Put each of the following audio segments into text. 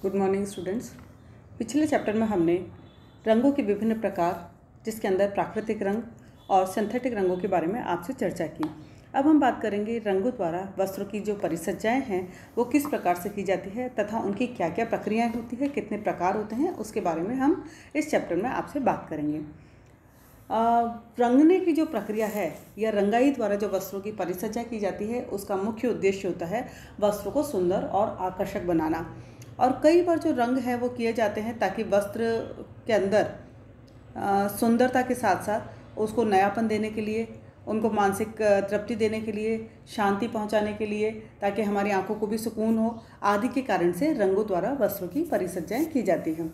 Good morning students. पिछले chapter में हमने रंगों के विभिन्न प्रकार, जिसके अंदर प्राकृतिक रंग और सिंथेटिक रंगों के बारे में आपसे चर्चा की। अब हम बात करेंगे रंगों द्वारा वस्त्रों की जो परिसज्जाएं हैं वो किस प्रकार से की जाती है तथा उनकी क्या क्या प्रक्रियाएं होती है, कितने प्रकार होते हैं, उसके बारे में हम इस चैप्टर में आपसे बात करेंगे। रंगने की जो प्रक्रिया है या रंगाई द्वारा जो वस्त्रों की परिसज्जा की जाती है उसका मुख्य उद्देश्य होता है वस्त्रों को सुंदर और आकर्षक बनाना। और कई बार जो रंग है वो किए जाते हैं ताकि वस्त्र के अंदर सुंदरता के साथ साथ उसको नयापन देने के लिए, उनको मानसिक तृप्ति देने के लिए, शांति पहुंचाने के लिए, ताकि हमारी आंखों को भी सुकून हो, आदि के कारण से रंगों द्वारा वस्त्रों की परिसज्जाएं की जाती हैं।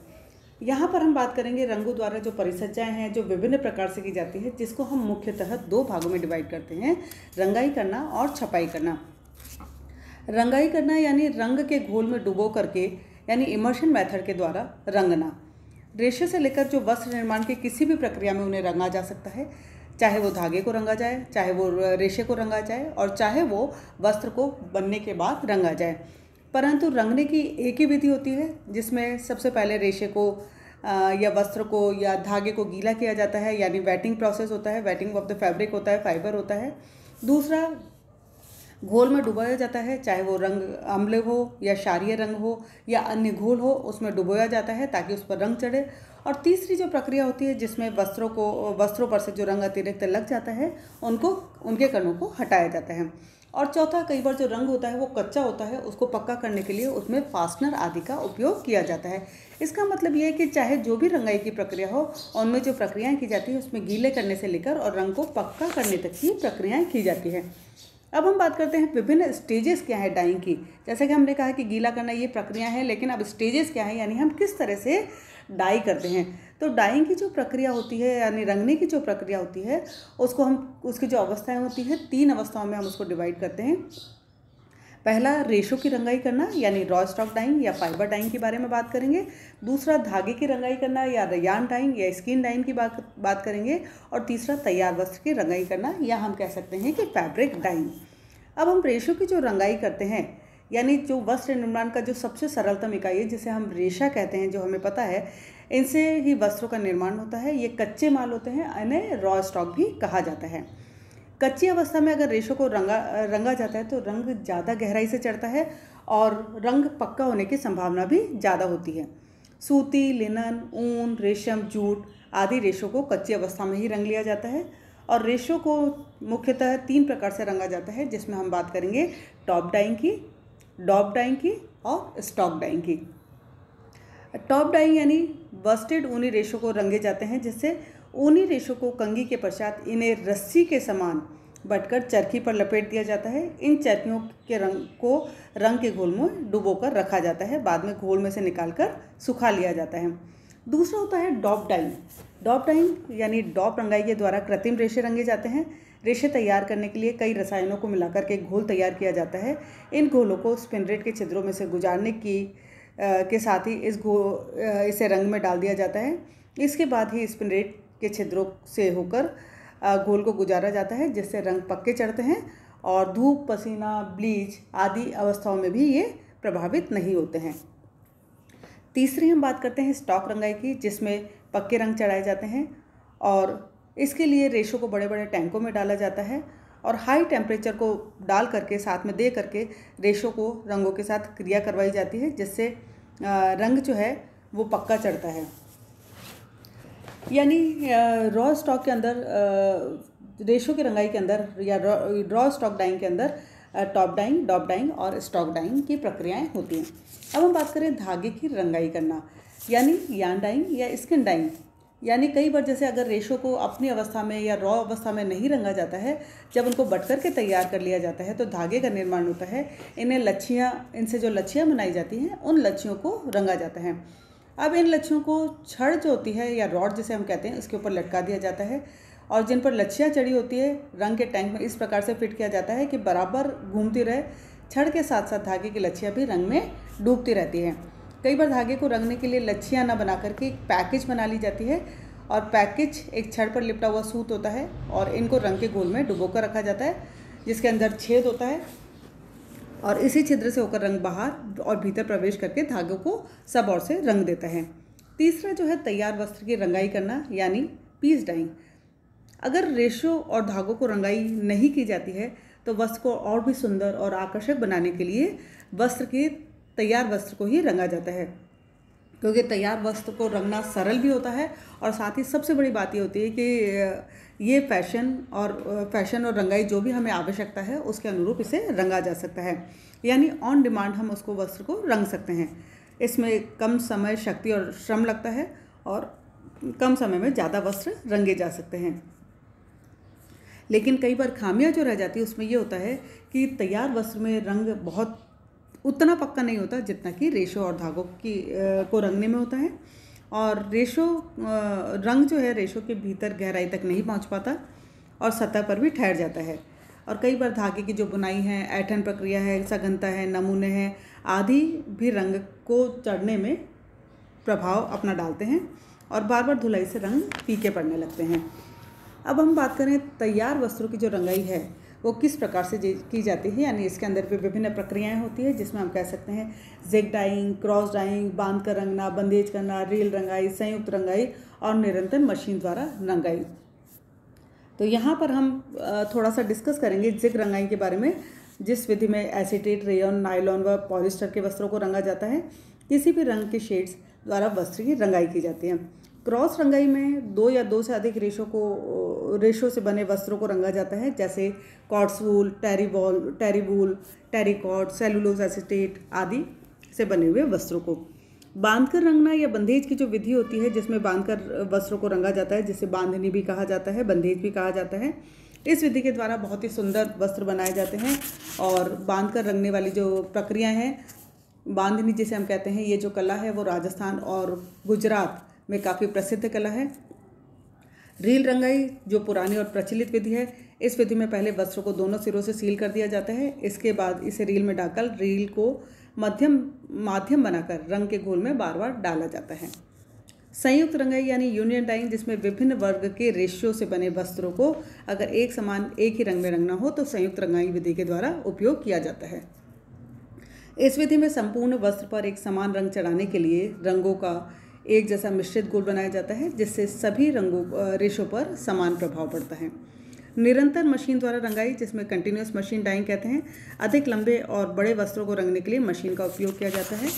यहाँ पर हम बात करेंगे रंगों द्वारा जो परिसज्जाएं हैं जो विभिन्न प्रकार से की जाती है, जिसको हम मुख्यतः दो भागों में डिवाइड करते हैं, रंगाई करना और छपाई करना। रंगाई करना यानी रंग के घोल में डुबो करके यानी इमर्शन मेथड के द्वारा रंगना। रेशे से लेकर जो वस्त्र निर्माण की किसी भी प्रक्रिया में उन्हें रंगा जा सकता है, चाहे वो धागे को रंगा जाए, चाहे वो रेशे को रंगा जाए और चाहे वो वस्त्र को बनने के बाद रंगा जाए। परंतु रंगने की एक ही विधि होती है जिसमें सबसे पहले रेशे को या वस्त्र को या धागे को गीला किया जाता है, यानी वेटिंग प्रोसेस होता है, वेटिंग ऑफ द फैब्रिक होता है, फाइबर होता है। दूसरा, घोल में डुबोया जाता है, चाहे वो रंग अम्ल हो या क्षारीय रंग हो या अन्य घोल हो, उसमें डुबोया जाता है ताकि उस पर रंग चढ़े। और तीसरी जो प्रक्रिया होती है जिसमें वस्त्रों पर से जो रंग अतिरिक्त लग जाता है उनके कणों को हटाया जाता है। और चौथा, कई बार जो रंग होता है वो कच्चा होता है, उसको पक्का करने के लिए उसमें फास्टनर आदि का उपयोग किया जाता है। इसका मतलब ये है कि चाहे जो भी रंगाई की प्रक्रिया हो, उनमें जो प्रक्रियाएं की जाती है उसमें गीले करने से लेकर और रंग को पक्का करने तक की प्रक्रियाएं की जाती है। अब हम बात करते हैं विभिन्न स्टेजेस क्या है डाइंग की। जैसे कि हमने कहा कि गीला करना ये प्रक्रिया है, लेकिन अब स्टेजेस क्या है, यानी हम किस तरह से डाई करते हैं। तो डाइंग की जो प्रक्रिया होती है यानी रंगने की जो प्रक्रिया होती है उसकी जो अवस्थाएं होती है, 3 अवस्थाओं में हम उसको डिवाइड करते हैं। पहला, रेशों की रंगाई करना यानी रॉ स्टॉक डाइंग या फाइबर डाइंग के बारे में बात करेंगे। दूसरा, धागे की रंगाई करना या रयान डाइंग या स्किन डाइंग की बात करेंगे। और तीसरा, तैयार वस्त्र की रंगाई करना या हम कह सकते हैं कि फैब्रिक डाइंग। अब हम रेशों की जो रंगाई करते हैं यानी जो वस्त्र निर्माण का जो सबसे सरलतम इकाई है जिसे हम रेशा कहते हैं, जो हमें पता है, इनसे ही वस्त्रों का निर्माण होता है। ये कच्चे माल होते हैं, इन्हें रॉ स्टॉक भी कहा जाता है। कच्ची अवस्था में अगर रेशों को रंगा जाता है तो रंग ज़्यादा गहराई से चढ़ता है और रंग पक्का होने की संभावना भी ज़्यादा होती है। सूती, लिनन, ऊन, रेशम, जूट आदि रेशों को कच्ची अवस्था में ही रंग लिया जाता है। और रेशों को मुख्यतः 3 प्रकार से रंगा जाता है, जिसमें हम बात करेंगे टॉप डाइंग की, डॉप डाइंग की और स्टॉक डाइंग की। टॉप डाइंग यानी बस्टेड ऊनी रेशों को रंगे जाते हैं, जिससे ऊनी रेशों को कंघी के पश्चात इन्हें रस्सी के समान बटकर चरखी पर लपेट दिया जाता है। इन चरखियों के रंग को रंग के घोल में डुबोकर रखा जाता है, बाद में घोल में से निकालकर सुखा लिया जाता है। दूसरा होता है डॉप डाइंग। डॉप डाइंग यानी डॉप रंगाई के द्वारा कृत्रिम रेशे रंगे जाते हैं। रेशे तैयार करने के लिए कई रसायनों को मिलाकर के घोल तैयार किया जाता है। इन घोलों को स्पिनरेट के छिद्रों में से गुजारने के साथ ही इसे रंग में डाल दिया जाता है। इसके बाद ही स्पिनरेट के छिद्रों से होकर घोल को गुजारा जाता है, जिससे रंग पक्के चढ़ते हैं और धूप, पसीना, ब्लीच आदि अवस्थाओं में भी ये प्रभावित नहीं होते हैं। तीसरी हम बात करते हैं स्टॉक रंगाई की, जिसमें पक्के रंग चढ़ाए जाते हैं और इसके लिए रेशों को बड़े बड़े टैंकों में डाला जाता है और हाई टेम्परेचर को डाल करके साथ में दे करके रेशों को रंगों के साथ क्रिया करवाई जाती है, जिससे रंग जो है वो पक्का चढ़ता है। यानी रॉ स्टॉक के अंदर, रेशों की रंगाई के अंदर या रॉ स्टॉक डाइंग के अंदर टॉप डाइंग, डॉप डाइंग और स्टॉक डाइंग की प्रक्रियाएं होती हैं। अब हम बात करें धागे की रंगाई करना यानी यार्न डाइंग या स्किन डाइंग। यानी कई बार जैसे अगर रेशों को अपनी अवस्था में या रॉ अवस्था में नहीं रंगा जाता है, जब उनको बट करके तैयार कर लिया जाता है तो धागे का निर्माण होता है। इनसे जो लच्छियाँ बनाई जाती हैं उन लच्छियों को रंगा जाता है। अब इन लच्छियों को छड़ जो होती है या रॉड जिसे हम कहते हैं, इसके ऊपर लटका दिया जाता है और जिन पर लच्छियाँ चढ़ी होती है रंग के टैंक में इस प्रकार से फिट किया जाता है कि बराबर घूमती रहे। छड़ के साथ साथ धागे की लच्छियाँ भी रंग में डूबती रहती हैं। कई बार धागे को रंगने के लिए लच्छियाँ न बना करके एक पैकेज बना ली जाती है और पैकेज एक छड़ पर लिपटा हुआ सूत होता है और इनको रंग के घोल में डुबो कर रखा जाता है, जिसके अंदर छेद होता है और इसी छिद्र से होकर रंग बाहर और भीतर प्रवेश करके धागों को सब ओर से रंग देता है। तीसरा जो है तैयार वस्त्र की रंगाई करना यानी पीस डाइंग। अगर रेशों और धागों को रंगाई नहीं की जाती है तो वस्त्र को और भी सुंदर और आकर्षक बनाने के लिए तैयार वस्त्र को ही रंगा जाता है, क्योंकि तैयार वस्त्र को रंगना सरल भी होता है और साथ ही सबसे बड़ी बात ये होती है कि ये फैशन और रंगाई जो भी हमें आवश्यकता है उसके अनुरूप इसे रंगा जा सकता है, यानी ऑन डिमांड हम उसको वस्त्र को रंग सकते हैं। इसमें कम समय, शक्ति और श्रम लगता है और कम समय में ज़्यादा वस्त्र रंगे जा सकते हैं। लेकिन कई बार खामियां जो रह जाती है उसमें ये होता है कि तैयार वस्त्र में रंग बहुत उतना पक्का नहीं होता जितना कि रेशों और धागों को रंगने में होता है, और रंग जो है रेशों के भीतर गहराई तक नहीं पहुंच पाता और सतह पर भी ठहर जाता है। और कई बार धागे की जो बुनाई है, ऐंठन प्रक्रिया है, सघनता है, नमूने हैं आदि भी रंग को चढ़ने में प्रभाव अपना डालते हैं और बार बार धुलाई से रंग फीके पड़ने लगते हैं। अब हम बात करें तैयार वस्त्रों की जो रंगाई है वो किस प्रकार से की जाती है, यानी इसके अंदर भी विभिन्न प्रक्रियाएं होती है, जिसमें हम कह सकते हैं जिग डाइंग, क्रॉस डाइंग, बांध कर रंगना, बंदेज करना, रील रंगाई, संयुक्त रंगाई और निरंतर मशीन द्वारा रंगाई। तो यहाँ पर हम थोड़ा सा डिस्कस करेंगे जिग रंगाई के बारे में, जिस विधि में एसीटेट, रेयन, नायलॉन व पॉलिस्टर के वस्त्रों को रंगा जाता है। किसी भी रंग के शेड्स द्वारा वस्त्र की रंगाई की जाती है। क्रॉस रंगाई में 2 या 2 से अधिक रेशों से बने वस्त्रों को रंगा जाता है, जैसे कॉट्स वूल, टेरी वूल, टेरिकॉट, सेलुलोज एसीटेट आदि से बने हुए वस्त्रों को। बांधकर रंगना या बंधेज की जो विधि होती है जिसमें बांधकर वस्त्रों को रंगा जाता है, जिसे बांधनी भी कहा जाता है, बंधेज भी कहा जाता है। इस विधि के द्वारा बहुत ही सुंदर वस्त्र बनाए जाते हैं। और बांधकर रंगने वाली जो प्रक्रिया है, बांधनी जिसे हम कहते हैं, ये जो कला है वो राजस्थान और गुजरात में काफ़ी प्रसिद्ध कला है। रील रंगाई जो पुरानी और प्रचलित विधि है, इस विधि में पहले वस्त्र को दोनों सिरों से सील कर दिया जाता है। इसके बाद इसे रील में डालकर रील को माध्यम बनाकर रंग के घोल में बार बार डाला जाता है। संयुक्त रंगाई यानी यूनियन डाइंग, जिसमें विभिन्न वर्ग के रेशियो से बने वस्त्रों को अगर एक ही रंग में रंगना हो तो संयुक्त रंगाई विधि के द्वारा उपयोग किया जाता है। इस विधि में संपूर्ण वस्त्र पर एक समान रंग चढ़ाने के लिए रंगों का एक जैसा मिश्रित घोल बनाया जाता है, जिससे सभी रेशों पर समान प्रभाव पड़ता है। निरंतर मशीन द्वारा रंगाई, जिसमें कंटिन्यूस मशीन डाइंग कहते हैं, अधिक लंबे और बड़े वस्त्रों को रंगने के लिए मशीन का उपयोग किया जाता है।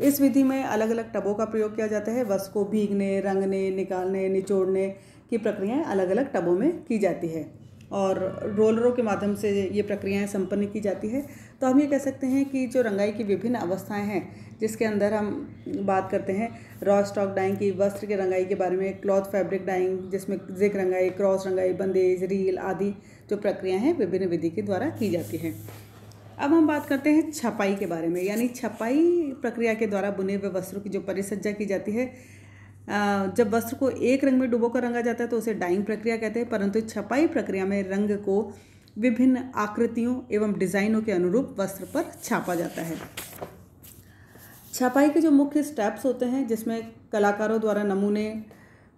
इस विधि में अलग अलग टबों का प्रयोग किया जाता है। वस्त्र को भीगने, रंगने, निकालने, निचोड़ने की प्रक्रियाएं अलग अलग टबों में की जाती है और रोलरों के माध्यम से ये प्रक्रियाएं संपन्न की जाती है। तो हम ये कह सकते हैं कि जो रंगाई की विभिन्न अवस्थाएं हैं, जिसके अंदर हम बात करते हैं रॉ स्टॉक डाइंग की, वस्त्र के रंगाई के बारे में, क्लॉथ फैब्रिक डाइंग जिसमें जिग रंगाई, क्रॉस रंगाई, बंदेज, रील आदि जो प्रक्रियाएं हैं विभिन्न विधि के द्वारा की जाती हैं। अब हम बात करते हैं छपाई के बारे में, यानी छपाई प्रक्रिया के द्वारा बुने हुए वस्त्रों की जो परिसज्जा की जाती है। जब वस्त्र को एक रंग में डुबोकर रंगा जाता है तो उसे डाइंग प्रक्रिया कहते हैं, परंतु छपाई प्रक्रिया में रंग को विभिन्न आकृतियों एवं डिज़ाइनों के अनुरूप वस्त्र पर छापा जाता है। छपाई के जो मुख्य स्टेप्स होते हैं, जिसमें कलाकारों द्वारा नमूने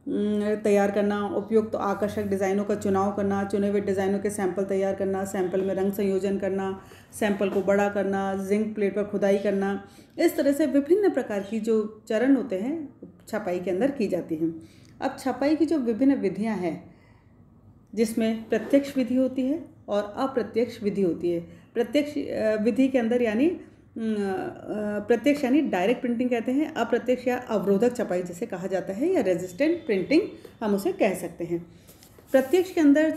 तैयार करना, उपयुक्त तो आकर्षक डिज़ाइनों का चुनाव करना, चुने हुए डिज़ाइनों के सैंपल तैयार करना, सैंपल में रंग संयोजन करना, सैंपल को बड़ा करना, जिंक प्लेट पर खुदाई करना, इस तरह से विभिन्न प्रकार की जो चरण होते हैं छपाई के अंदर की जाती हैं। अब छपाई की जो विभिन्न विधियां हैं, जिसमें प्रत्यक्ष विधि होती है और अप्रत्यक्ष विधि होती है। प्रत्यक्ष विधि के अंदर यानी प्रत्यक्ष यानी डायरेक्ट प्रिंटिंग कहते हैं, अप्रत्यक्ष या अवरोधक छपाई जिसे कहा जाता है, या रेजिस्टेंट प्रिंटिंग हम उसे कह सकते हैं। प्रत्यक्ष के अंदर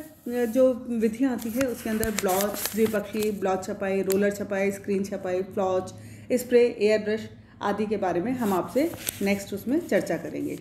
जो विधियाँ आती है उसके अंदर ब्लॉच, द्विपक्षीय ब्लॉच छपाई, रोलर छपाई, स्क्रीन छपाई, फ्लॉच, स्प्रे, एयर ब्रश आदि के बारे में हम आपसे नेक्स्ट उसमें चर्चा करेंगे।